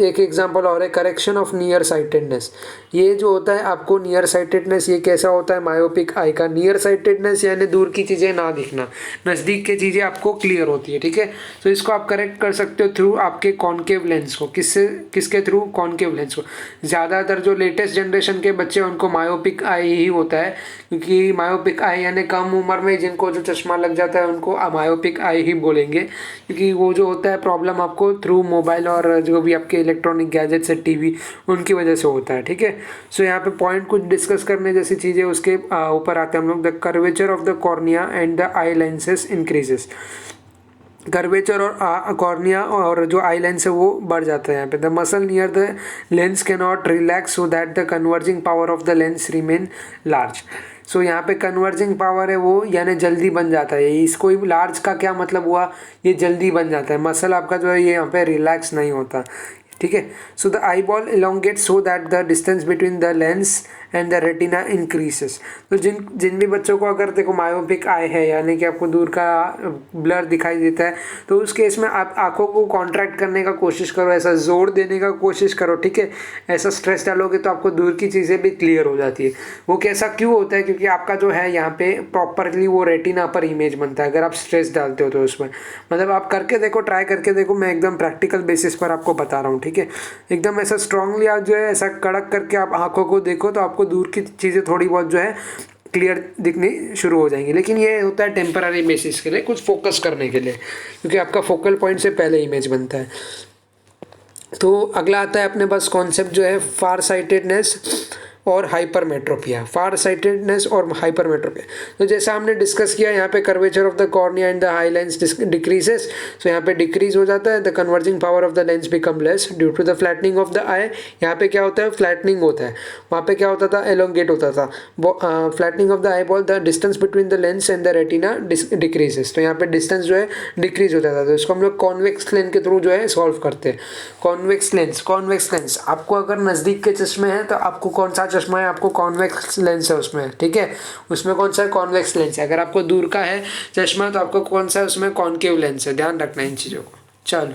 Speaker 1: एक एग्जांपल और है, करेक्शन ऑफ नियर साइटेडनेस। ये जो होता है आपको नियर साइटेडनेस, ये कैसा होता है, मायोपिक आई का नियर साइटेडनेस यानी दूर की चीज़ें ना दिखना, नज़दीक की चीज़ें आपको क्लियर होती है, ठीक है। तो इसको आप करेक्ट कर सकते हो थ्रू आपके कॉनकेव लेंस को, किसके थ्रू, कॉनकेव लेंस को। ज़्यादातर जो लेटेस्ट जनरेशन के बच्चे हैं उनको मायोपिक आई ही होता है, क्योंकि मायोपिक आई यानी कम उम्र में जिनको जो चश्मा लग जाता है उनको मायोपिक आई ही बोलेंगे, क्योंकि वो जो होता है प्रॉब्लम आपको थ्रू मोबाइल और जो भी आपके इलेक्ट्रॉनिक गैजेट्स है, टीवी, उनकी वजह से होता है, ठीक है। सो यहाँ पे पॉइंट कुछ डिस्कस करने जैसी चीज़ें उसके ऊपर आते हैं हम लोग। The curvature of the cornea and the I lenses increases. Curvature और कॉर्निया और जो आई लेंस है वो बढ़ जाता है यहाँ पे। The muscle near the lens can not relax so that the converging power of the lens remain large. So यहाँ पे कन्वर्जिंग पावर है वो यानी जल्दी बन जाता है। इसको लार्ज का क्या मतलब हुआ, ये जल्दी बन जाता है। मसल आपका जो है ये यहाँ पे रिलैक्स नहीं होता, ठीक है। So the eye ball elongate so that the distance between the lens and the retina increases. तो जिन भी बच्चों को अगर देखो मायोपिक आई है, यानी कि आपको दूर का ब्लर दिखाई देता है, तो उस केस में आप आंखों को कॉन्ट्रैक्ट करने का कोशिश करो, ऐसा जोर देने का कोशिश करो, ठीक है। ऐसा स्ट्रेस डालोगे तो आपको दूर की चीज़ें भी क्लियर हो जाती है। वो कैसा क्यों होता है, क्योंकि आपका जो है यहाँ पे प्रॉपरली वो रेटिना पर इमेज बनता है अगर आप स्ट्रेस डालते हो तो उसमें। मतलब आप करके देखो, ट्राई करके देखो, मैं एकदम प्रैक्टिकल बेसिस पर आपको बता रहा हूँ, ठीक है। एकदम ऐसा स्ट्रांगली आप जो है ऐसा कड़क करके आप आंखों को देखो तो आपको दूर की चीज़ें थोड़ी बहुत जो है क्लियर दिखनी शुरू हो जाएंगी। लेकिन ये होता है टेम्पररी बेसिस के लिए, कुछ फोकस करने के लिए, क्योंकि आपका फोकल पॉइंट से पहले इमेज बनता है। तो अगला आता है अपने पास कॉन्सेप्ट जो है फार साइटेडनेस और हाइपरमेट्रोपिया। फार साइटेडनेस और हाइपरमेट्रोपिया, तो जैसा हमने डिस्कस किया यहाँ पे curvature of the cornea and the eye lens decreases. तो यहाँ पे डिक्रीज हो जाता है, the converging power of the lens become less due to the flattening of the eye. यहाँ पे क्या होता है, फ्लैटनिंग होता है, वहाँ पे क्या होता था, एलोंगेट होता था। Flattening of the eye ball, the distance between the lens and the retina decreases. तो यहाँ पे डिस्टेंस जो है डिक्रीज हो जाता था। तो इसको हम लोग कॉन्वेक्स लेंस के थ्रू जो है सॉल्व करते हैं। कॉन्वेक्स लेंस आपको अगर नज़दीक के चश्मे हैं तो आपको कौन सा चश्मा है, आपको कॉन्वेक्स लेंस है उसमें, ठीक है। उसमें कौन सा कॉन्वेक्स लेंस है। अगर आपको दूर का है चश्मा तो आपको कौन सा है, उसमें कॉनकेव लेंस है। ध्यान रखना इन चीज़ों को। चलो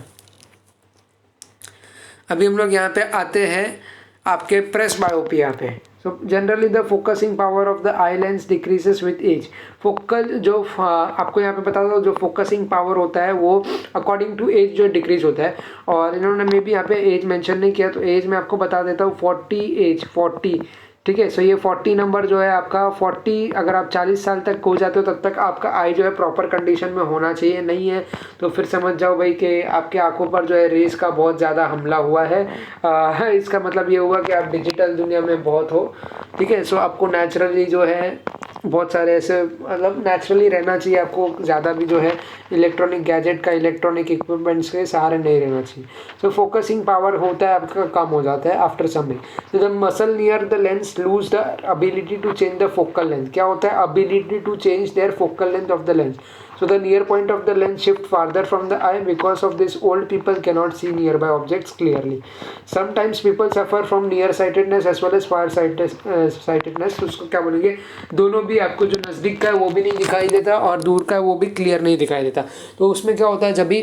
Speaker 1: अभी हम लोग यहाँ पे आते हैं आपके प्रेस बायोपिया पे। So generally the focusing power of the eye lens decreases with age. Focal जो आपको यहाँ पे बता दो, जो फोकसिंग पावर होता है वो अकॉर्डिंग टू एज जो डिक्रीज होता है। और इन्होंने मे बी यहाँ पे एज मेंशन नहीं किया, तो एज मैं आपको बता देता हूँ 40 एज 40, ठीक है। सो ये 40 नंबर जो है आपका 40, अगर आप 40 साल तक हो जाते हो तब तक आपका आई जो है प्रॉपर कंडीशन में होना चाहिए। नहीं है तो फिर समझ जाओ भाई कि आपके आंखों पर जो है रेस का बहुत ज़्यादा हमला हुआ है। इसका मतलब ये हुआ कि आप डिजिटल दुनिया में बहुत हो, ठीक है। सो आपको नेचुरली जो है बहुत सारे ऐसे मतलब नेचुरली रहना चाहिए, आपको ज़्यादा भी जो है इलेक्ट्रॉनिक गैजेट का, इलेक्ट्रॉनिक इक्विपमेंट्स के सहारे नहीं रहना चाहिए। सो फोकसिंग पावर होता है आपका कम हो जाता है आफ्टर सम। तो the muscle near the lens lose the ability to change the focal length. क्या होता है? Ability to change their focal length of the lens. So the near point of the lens shift farther from the eye. Because of this, old people cannot see nearby objects clearly. Sometimes people suffer from nearsightedness as well as farsightedness. तो उसको क्या बोलेंगे? दोनों भी, आपको जो नज़दीक का है वो भी नहीं दिखाई देता और दूर का है वो भी क्लियर नहीं दिखाई देता। तो उसमें क्या होता है, जब भी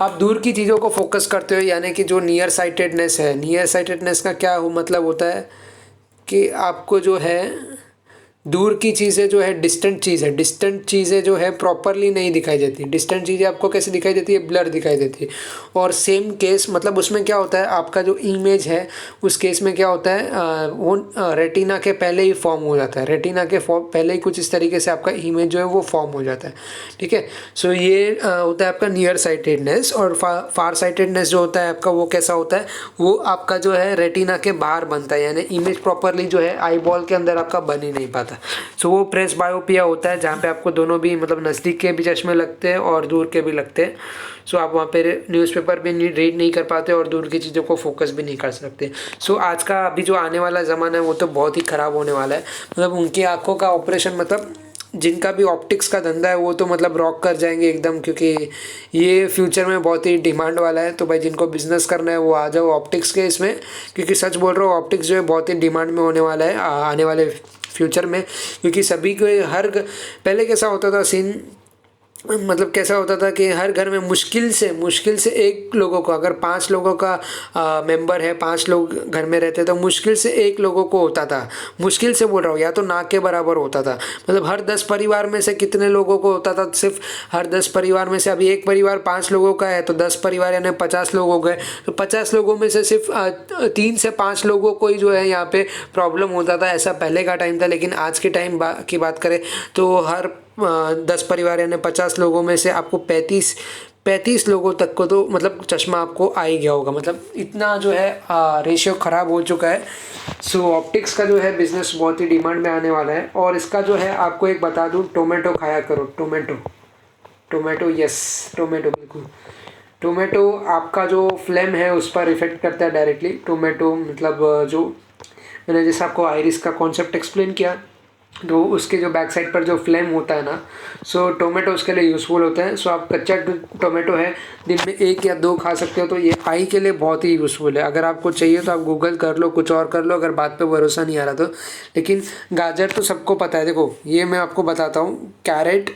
Speaker 1: आप दूर की चीज़ों को फोकस करते हो, यानी कि जो नियर साइटेडनेस है, नियर साइटेडनेस का क्या मतलब होता है कि आपको जो है दूर की चीज़ें जो है, डिस्टेंट चीज़ें जो है प्रॉपरली नहीं दिखाई देती। डिस्टेंट चीज़ें आपको कैसे दिखाई देती है? ब्लर दिखाई देती है। और सेम केस मतलब उसमें क्या होता है, आपका जो इमेज है उस केस में क्या होता है, वो रेटिना के पहले ही फॉर्म हो जाता है। रेटिना के पहले ही कुछ इस तरीके से आपका इमेज जो है वो फॉर्म हो जाता है, ठीक है। सो ये होता है आपका नियर साइटेडनेस। और फार साइटेडनेस जो होता है आपका, वो कैसा होता है? वो आपका जो है रेटिना के बाहर बनता है, यानी इमेज प्रॉपरली जो है आई बॉल के अंदर आपका बन ही नहीं पाता। सो वो प्रेस बायोपिया होता है, जहाँ पे आपको दोनों भी मतलब नज़दीक के भी चश्मे लगते हैं और दूर के भी लगते हैं। सो आप वहाँ पे न्यूज़पेपर भी रीड नहीं कर पाते और दूर की चीज़ों को फोकस भी नहीं कर सकते। सो आज का अभी जो आने वाला ज़माना है वो तो बहुत ही ख़राब होने वाला है। मतलब उनकी आँखों का ऑपरेशन, मतलब जिनका भी ऑप्टिक्स का धंधा है वो तो मतलब रॉक कर जाएंगे एकदम, क्योंकि ये फ्यूचर में बहुत ही डिमांड वाला है। तो भाई जिनको बिज़नेस करना है वो आ जाओ ऑप्टिक्स के इसमें, क्योंकि सच बोल रहा हूँ ऑप्टिक्स जो है बहुत ही डिमांड में होने वाला है आने वाले फ्यूचर में। क्योंकि सभी को पहले कैसा होता था सीन, मतलब कैसा होता था कि हर घर में मुश्किल से एक लोगों को, अगर 5 लोगों का मेंबर है, 5 लोग घर में रहते तो मुश्किल से 1 लोगों को होता था। मुश्किल से बोल रहा हूँ, या तो ना के बराबर होता था। मतलब हर 10 परिवार में से कितने लोगों को होता था? सिर्फ हर 10 परिवार में से, अभी एक परिवार 5 लोगों का है तो 10 परिवार यानी 50 लोग हो गए। तो 50 लोगों में से सिर्फ 3 से 5 लोगों को ही जो है यहाँ पे प्रॉब्लम होता था। ऐसा पहले का टाइम था। लेकिन आज के टाइम की बात करें तो हर 10 परिवार यानी 50 लोगों में से आपको 35 लोगों तक को तो मतलब चश्मा आपको आ ही गया होगा। मतलब इतना जो है रेशियो ख़राब हो चुका है। सो ऑप्टिक्स का जो है बिज़नेस बहुत ही डिमांड में आने वाला है। और इसका जो है आपको एक बता दूं, टोमेटो खाया करो। टोमेटो यस, टोमेटो बिल्कुल। टोमेटो आपका जो फ्लेम है उस पर इफ़ेक्ट करता है डायरेक्टली। टोमेटो मतलब जो मैंने जैसे आपको आइरिस का कॉन्सेप्ट एक्सप्लेन किया, तो उसके जो बैक साइड पर जो फ्लेम होता है ना, सो टोमेटो उसके लिए यूज़फुल होता है। सो आप कच्चा टोमेटो है दिन में 1 या 2 खा सकते हो, तो ये आई के लिए बहुत ही यूज़फुल है। अगर आपको चाहिए तो आप गूगल कर लो, कुछ और कर लो अगर बात पे भरोसा नहीं आ रहा तो। लेकिन गाजर तो सबको पता है। देखो ये मैं आपको बताता हूँ, कैरेट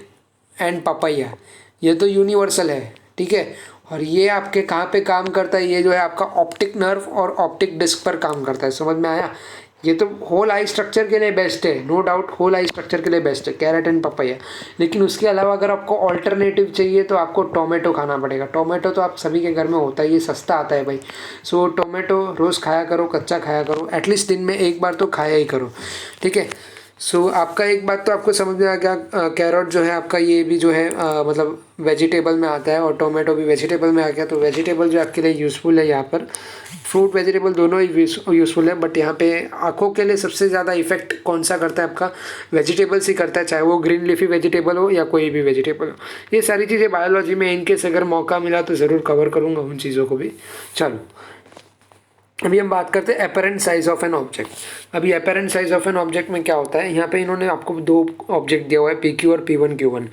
Speaker 1: एंड पपैया ये तो यूनिवर्सल है, ठीक है। और ये आपके कहाँ पे काम करता है? ये जो है आपका ऑप्टिक नर्व और ऑप्टिक डिस्क पर काम करता है। समझ में आया? ये तो होल आई स्ट्रक्चर के लिए बेस्ट है, नो डाउट होल आई स्ट्रक्चर के लिए बेस्ट है कैरेट एंड पपैया। लेकिन उसके अलावा अगर आपको ऑल्टरनेटिव चाहिए तो आपको टोमेटो खाना पड़ेगा। टोमेटो तो आप सभी के घर में होता है, ये सस्ता आता है भाई। सो टोमेटो रोज़ खाया करो, कच्चा खाया करो, एटलीस्ट दिन में 1 बार तो खाया ही करो, ठीक है। सो आपका एक बात तो आपको समझ में आ गया, कैरेट जो है आपका ये भी जो है मतलब वेजिटेबल में आता है और टोमेटो भी वेजिटेबल में आ गया। तो वेजिटेबल जो आपके लिए यूज़फुल है, यहाँ पर फ्रूट वेजिटेबल दोनों ही यूज़फुल है। बट यहाँ पे आँखों के लिए सबसे ज़्यादा इफेक्ट कौन सा करता है? आपका वेजिटेबल्स ही करता है, चाहे वो ग्रीन लीफी वेजिटेबल हो या कोई भी वेजिटेबल हो। ये सारी चीज़ें बायोलॉजी में इनकेस अगर मौका मिला तो ज़रूर कवर करूँगा उन चीज़ों को भी। चलो अभी हम बात करते हैं apparent size of an object. अभी apparent size of an object में क्या होता है, यहाँ पे इन्होंने आपको 2 ऑब्जेक्ट दिया हुआ है, PQ और P1Q1।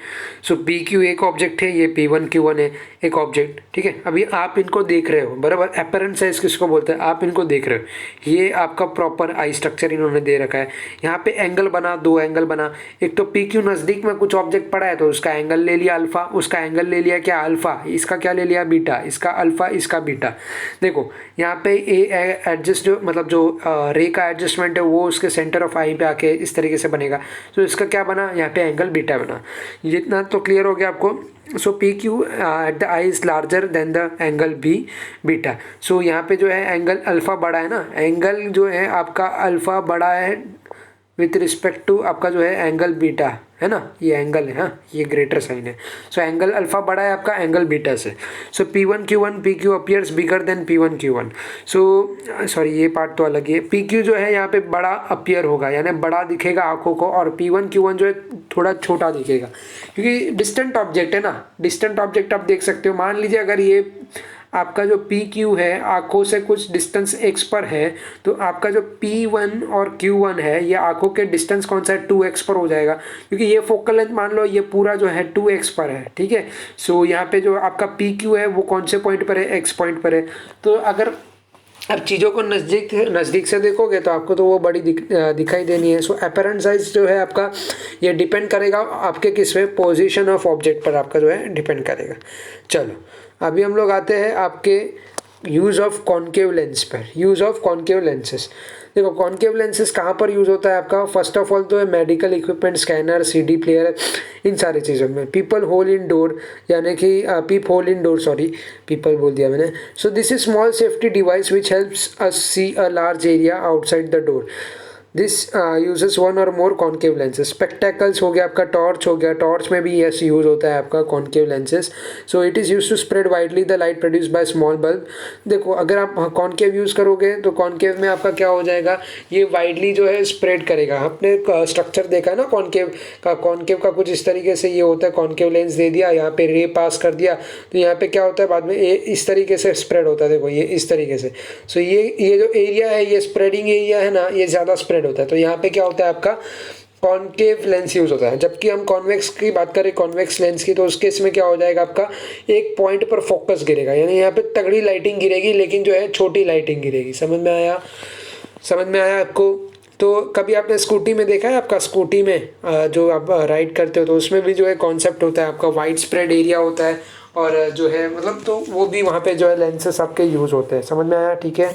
Speaker 1: सो PQ एक ऑब्जेक्ट है, ये P1Q1 है एक ऑब्जेक्ट, ठीक है। अभी आप इनको देख रहे हो बराबर। एपरेंट साइज किसको बोलते हैं? आप इनको देख रहे हो, ये आपका प्रॉपर आई स्ट्रक्चर इन्होंने दे रखा है। यहाँ पे एंगल बना, 2 एंगल बना। एक तो PQ नज़दीक में कुछ ऑब्जेक्ट पड़ा है तो उसका एंगल ले लिया अल्फ़ा, उसका एंगल ले लिया क्या? अल्फ़ा। इसका क्या ले लिया? बीटा। इसका अल्फ़ा, इसका बीटा। देखो यहाँ पे एडजस्ट जो मतलब जो रे का एडजस्टमेंट है वो उसके सेंटर ऑफ आई पे आके इस तरीके से बनेगा। तो इसका क्या बना, यहाँ पे एंगल बीटा बना। जितना तो क्लियर हो गया आपको। So P Q at the eye is larger than the angle B beta. So यहाँ पे जो है एंगल अल्फ़ा बड़ा है ना, एंगल जो है आपका अल्फ़ा बड़ा है विथ रिस्पेक्ट टू आपका जो है एंगल बीटा, है ना, ये एंगल है, हाँ ये ग्रेटर साइन है। सो एंगल अल्फ़ा बड़ा है आपका एंगल बीटा से। सो P1Q1 PQ appears bigger than P1Q1। So sorry ये पार्ट तो अलग ही है। PQ जो है यहाँ पे बड़ा अपीयर होगा, यानी बड़ा दिखेगा आंखों को, और P1Q1 जो है थोड़ा छोटा दिखेगा, क्योंकि डिस्टेंट ऑब्जेक्ट है ना। डिस्टेंट ऑब्जेक्ट आप देख सकते हो, मान लीजिए अगर ये आपका जो PQ है आंखों से कुछ डिस्टेंस x पर है, तो आपका जो P1 और Q1 है ये आंखों के डिस्टेंस कौन सा है, 2x पर हो जाएगा, क्योंकि ये फोकल लेंथ मान लो ये पूरा जो है 2x पर है, ठीक है। सो यहाँ पे जो आपका PQ है वो कौन से पॉइंट पर है, x पॉइंट पर है। तो अगर अब चीज़ों को नज़दीक से देखोगे तो आपको तो वो बड़ी दिखाई देनी है। सो अपरेंट साइज जो है आपका ये डिपेंड करेगा आपके किस पे, पोजीशन ऑफ ऑब्जेक्ट पर आपका जो है डिपेंड करेगा। चलो अभी हम लोग आते हैं आपके यूज़ ऑफ कॉन्केव लेंस पर। यूज़ ऑफ कॉन्केव लेंसेस, देखो कॉन्केव लेंसेस कहाँ पर यूज़ होता है आपका। फर्स्ट ऑफ ऑल तो है medical equipment, scanner, CD player, इन सारी चीज़ों में। पीपल होल इन डोर, यानी कि peep hole in door, sorry people बोल दिया मैंने। So this is small safety device which helps us see a large area outside the door. This uses one or more concave lenses. Spectacles हो गया आपका, torch हो गया, torch में भी यस यूज़ होता है आपका concave lenses. So it is use to spread widely the light produce by small bulb. देखो अगर आप कॉन्केव यूज़ करोगे तो कॉन्केव में आपका क्या हो जाएगा, ये वाइडली जो है स्प्रेड करेगा। आपने स्ट्रक्चर देखा है ना कॉन्केव का कुछ इस तरीके से ये होता है। कॉन्केव लेंस दे दिया, यहाँ पे रे पास कर दिया, तो यहाँ पे क्या होता है बाद में ये इस तरीके से स्प्रेड होता है। देखो ये इस तरीके से। सो ये जो एरिया है, ये स्प्रेडिंग एरिया है ना, ये ज़्यादा स्प्रेड होता है। तो यहाँ पे क्या होता है आपका कॉन्केव लेंस यूज होता है। जबकि हम कॉन्वेक्स की बात करें, कॉन्वेक्स लेंस की, तो उस केस में क्या हो जाएगा आपका एक पॉइंट पर फोकस गिरेगा, यानी यहाँ पे तगड़ी लाइटिंग गिरेगी लेकिन जो है छोटी लाइटिंग गिरेगी। समझ में आया आपको। तो कभी आपने स्कूटी में देखा है, आपका स्कूटी में जो आप राइड करते हो तो उसमें भी जो है कॉन्सेप्ट होता है आपका वाइड स्प्रेड एरिया होता है, और जो है मतलब तो वो भी वहाँ पे जो है लेंसेस आपके यूज़ होते हैं। समझ में आया, ठीक है।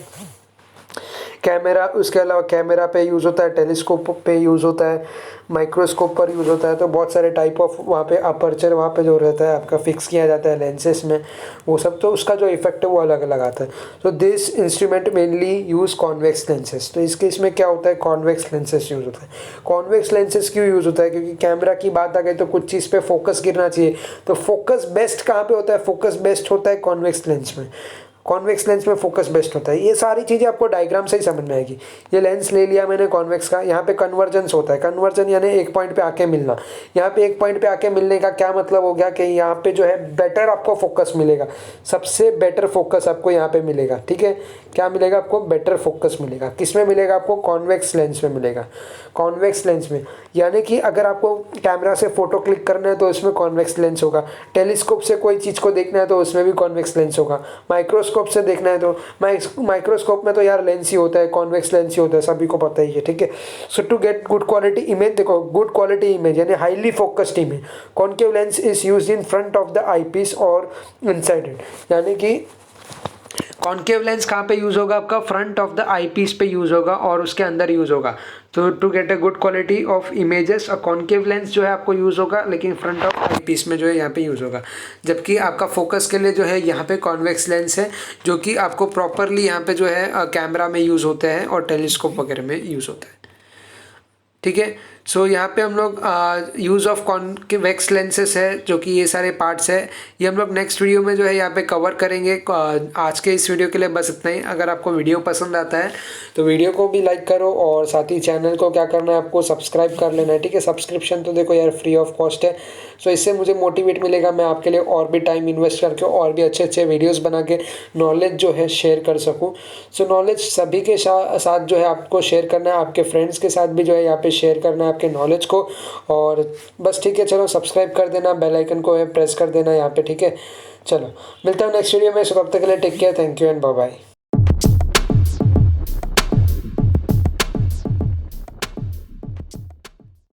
Speaker 1: कैमरा, उसके अलावा कैमरा पे यूज़ होता है, टेलीस्कोप पे यूज़ होता है, माइक्रोस्कोप पर यूज़ होता है। तो बहुत सारे टाइप ऑफ वहाँ पे अपर्चर वहाँ पे जो रहता है आपका फिक्स किया जाता है लेंसेस में, वो सब तो उसका जो इफेक्ट है वो अलग अलग आता है। तो this instrument mainly use convex lenses. तो इस केस में क्या होता है, कॉन्वेक्स लेंसेस यूज़ होता है। कॉन्वेक्स लेंसेस क्यों यूज़ होता है, क्योंकि कैमरा की बात आ गई तो कुछ चीज़ पे फोकस गिरना चाहिए। तो फोकस बेस्ट कहाँ पे होता है, फोकस बेस्ट होता है कॉन्वेक्स लेंस में। कॉन्वेक्स लेंस में फोकस बेस्ट होता है। ये सारी चीज़ें आपको डायग्राम से ही समझ में आएगी। ये लेंस ले लिया मैंने कॉन्वेक्स का, यहाँ पे कन्वर्जेंस होता है। कन्वर्जन यानी एक पॉइंट पे आके मिलना। यहाँ पे एक पॉइंट पे आके मिलने का क्या मतलब हो गया कि यहाँ पे जो है बेटर आपको फोकस मिलेगा, सबसे बेटर फोकस आपको यहाँ पे मिलेगा, ठीक है। क्या मिलेगा आपको, बेटर फोकस मिलेगा। किस में मिलेगा आपको, कॉन्वेक्स लेंस में मिलेगा। कॉन्वेक्स लेंस में यानी कि अगर आपको कैमरा से फोटो क्लिक करना है तो उसमें कॉन्वेक्स लेंस होगा, टेलीस्कोप से कोई चीज़ को देखना है तो उसमें भी कॉन्वेक्स लेंस होगा, माइक्रोस्कोप से देखना है तो माइक्रोस्कोप में तो यार लेंस ही होता है, कॉन्वेक्स लेंस ही होता है, सभी को पता ही है, ठीक है। So to get good quality image, देखो गुड क्वालिटी इमेज यानी highly focused image, concave lens is used in front of the eye piece और इनसाइड इट। यानी कि कॉन्केव लेंस कहाँ पे यूज़ होगा आपका, front of the eye piece पे यूज़ होगा और उसके अंदर यूज़ होगा। तो to get a good quality of images a concave lens जो है आपको यूज़ होगा, लेकिन फ्रंट ऑफ आई पीस में जो है यहाँ पे यूज़ होगा। जबकि आपका फोकस के लिए जो है यहाँ पे कॉन्वेक्स लेंस है, जो कि आपको प्रॉपरली यहाँ पे जो है कैमरा में यूज़ होते हैं और टेलीस्कोप वगैरह में यूज़ होता है, ठीक है। सो यहाँ पे हम लोग यूज़ ऑफ कॉन्वेक्स लेंसेस है, जो कि ये सारे पार्ट्स है, ये हम लोग नेक्स्ट वीडियो में जो है यहाँ पे कवर करेंगे। आज के इस वीडियो के लिए बस इतना ही। अगर आपको वीडियो पसंद आता है तो वीडियो को भी लाइक करो, और साथ ही चैनल को क्या करना है, आपको सब्सक्राइब कर लेना है, ठीक है। सब्सक्रिप्शन तो देखो यार फ्री ऑफ कॉस्ट है। सो इससे मुझे मोटिवेट मिलेगा, मैं आपके लिए और भी टाइम इन्वेस्ट करके और भी अच्छे अच्छे वीडियोज़ बना के नॉलेज जो है शेयर कर सकूँ। सो नॉलेज सभी के साथ जो है आपको शेयर करना है, आपके फ्रेंड्स के साथ भी जो है यहाँ पे शेयर करना है आपके नॉलेज को। और बस ठीक है, चलो सब्सक्राइब कर देना, बेल आइकन को है प्रेस कर देना यहाँ पे, ठीक है। चलो मिलता हूँ नेक्स्ट वीडियो में, सो तब तक के लिए take care, thank you and bye bye.